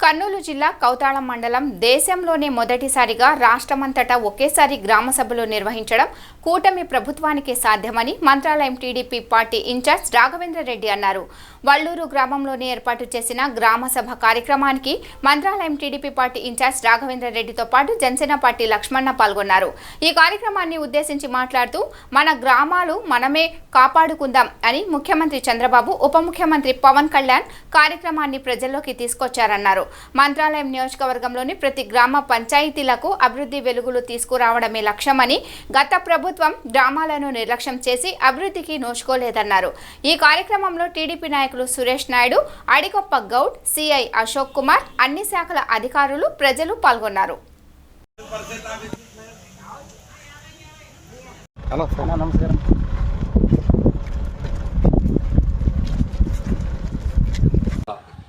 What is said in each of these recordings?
కర్నూలు జిల్లా కౌతాళం మండలం దేశంలోనే మొదటిసారిగా రాష్ట్రమంతటా ఒకేసారి గ్రామ సభలు నిర్వహించడం కూటమి ప్రభుత్వానికి సాధ్యమని Mantralayam TDP party incharge Raghavendra Reddy అన్నారు. వల్లూరు గ్రామంలోనే ఏర్పాటు చేసిన గ్రామ సభ కార్యక్రమానికి Mantralayam TDP party incharge Raghavendra రెడ్డితో పాటు జనసేన పార్టీ లక్ష్మణ పాల్గొన్నారు. ఈ కార్యక్రమాన్ని ఉద్దేశించి మాట్లాడుతూ మన గ్రామాలు మనమే కాపాడుకుందాం అని ముఖ్యమంత్రి చంద్రబాబు, ఉప ముఖ్యమంత్రి పవన్ కళ్యాణ్ కార్యక్రమాన్ని ప్రజల్లోకి తీసుకొచ్చారన్నారు. మంత్రాలయం నియోజకవర్గంలోని ప్రతి గ్రామ పంచాయతీలకు అభివృద్ధి వెలుగులు తీసుకురావడమే లక్ష్యమని, గత ప్రభుత్వం గ్రామాలను నిర్లక్ష్యం చేసి అభివృద్ధికి నోచుకోలేదన్నారు. ఈ కార్యక్రమంలో టీడీపీ నాయకులు సురేష్ నాయుడు, అడికొప్ప గౌడ్, సిఐ అశోక్ కుమార్, అన్ని శాఖల అధికారులు, ప్రజలు పాల్గొన్నారు.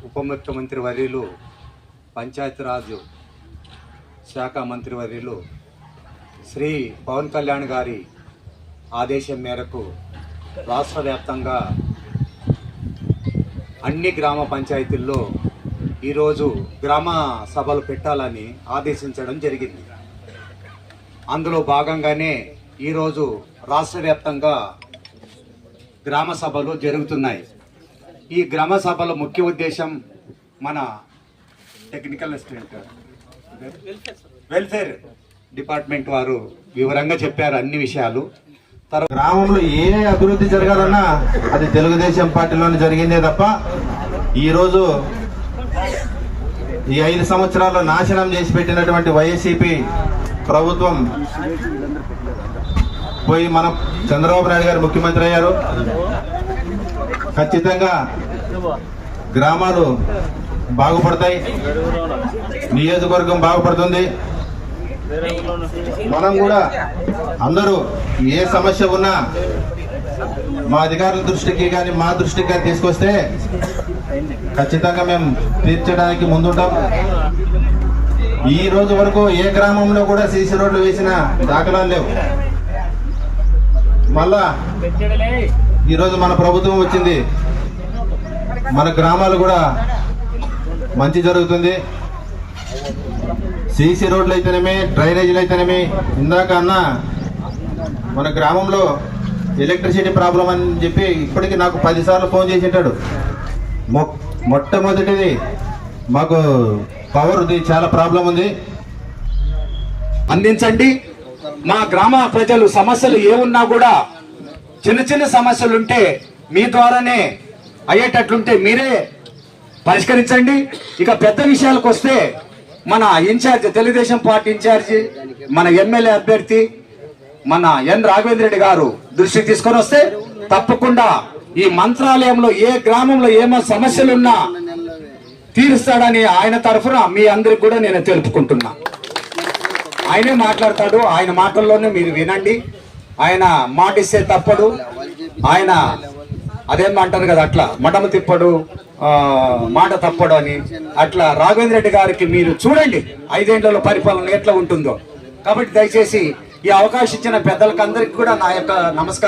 ఉప ముఖ్యమంత్రి వర్యులు, పంచాయతీరాజ్ శాఖ మంత్రి వర్యులు శ్రీ పవన్ కళ్యాణ్ గారి ఆదేశం మేరకు రాష్ట్ర వ్యాప్తంగా అన్ని గ్రామ పంచాయతీల్లో ఈరోజు గ్రామ సభలు పెట్టాలని ఆదేశించడం జరిగింది. అందులో భాగంగానే ఈరోజు రాష్ట్ర వ్యాప్తంగా గ్రామ సభలు జరుగుతున్నాయి. ఈ గ్రామ సభల ముఖ్య ఉద్దేశం మన టెక్నికల్ అసిస్టెంట్ వెల్ఫేర్ డిపార్ట్మెంట్ వారు వివరంగా చెప్పారు అన్ని విషయాలు. గ్రామంలో ఏ అభివృద్ధి జరగాలన్నా అది తెలుగుదేశం పార్టీలోనే జరిగిందే తప్ప ఈరోజు ఈ 5 సంవత్సరాల్లో నాశనం చేసి పెట్టినటువంటి వైఎస్సీపీ ప్రభుత్వం పోయి మన చంద్రబాబు నాయుడు గారు ముఖ్యమంత్రి అయ్యారు. ఖచ్చితంగా గ్రామాలు బాగుపడతాయి, నియోజకవర్గం బాగుపడుతుంది. మనం కూడా అందరూ ఏ సమస్య ఉన్నా మా అధికారుల దృష్టికి కానీ మా దృష్టికి కానీ తీసుకొస్తే ఖచ్చితంగా మేము తీర్చడానికి ముందుంటాం. ఈ రోజు వరకు ఏ గ్రామంలో కూడా సీసీ రోడ్లు వేసిన దాఖలాలు లేవు. మళ్ళా ఈరోజు మన ప్రభుత్వం వచ్చింది, మన గ్రామాలు కూడా మంచి జరుగుతుంది. సీసీ రోడ్లు అయితేనేమి, డ్రైనేజీలు అయితేనేమి. ఇందాక అన్న మన గ్రామంలో ఎలక్ట్రిసిటీ ప్రాబ్లం అని చెప్పి ఇప్పటికి నాకు 10 సార్లు ఫోన్ చేసింటాడు. మొట్టమొదటిది మాకు పవర్ది చాలా ప్రాబ్లం ఉంది, అందించండి. మా గ్రామ ప్రజలు సమస్యలు ఏమున్నా కూడా చిన్న చిన్న సమస్యలుంటే మీ ద్వారానే అయ్యేటట్లుంటే మీరే పరిష్కరించండి. ఇక పెద్ద విషయాలకు వస్తే మన ఇన్ఛార్జ్, తెలుగుదేశం పార్టీ ఇన్ఛార్జి, మన ఎమ్మెల్యే అభ్యర్థి మన ఎన్ రాఘవేంద్ర రెడ్డి గారు దృష్టికి తీసుకొని వస్తే తప్పకుండా ఈ మంత్రాలయంలో ఏ గ్రామంలో ఏమో సమస్యలున్నా తీరుస్తాడని ఆయన తరఫున మీ అందరికి కూడా నేను తెలుపుకుంటున్నా. ఆయనే మాట్లాడతాడు, ఆయన మాటల్లోనే మీరు వినండి. ఆయన మాట ఇస్తే తప్పడు, ఆయన అదేమంటారు కదా, అట్లా మటము తిప్పడు, మాట తప్పడు అని. అట్లా రాఘవేంద్ర రెడ్డి గారికి మీరు చూడండి 5 ఏళ్లలో పరిపాలన ఎట్లా ఉంటుందో. కాబట్టి దయచేసి ఈ అవకాశం ఇచ్చిన పెద్దలకు అందరికి కూడా నా యొక్క నమస్కారం.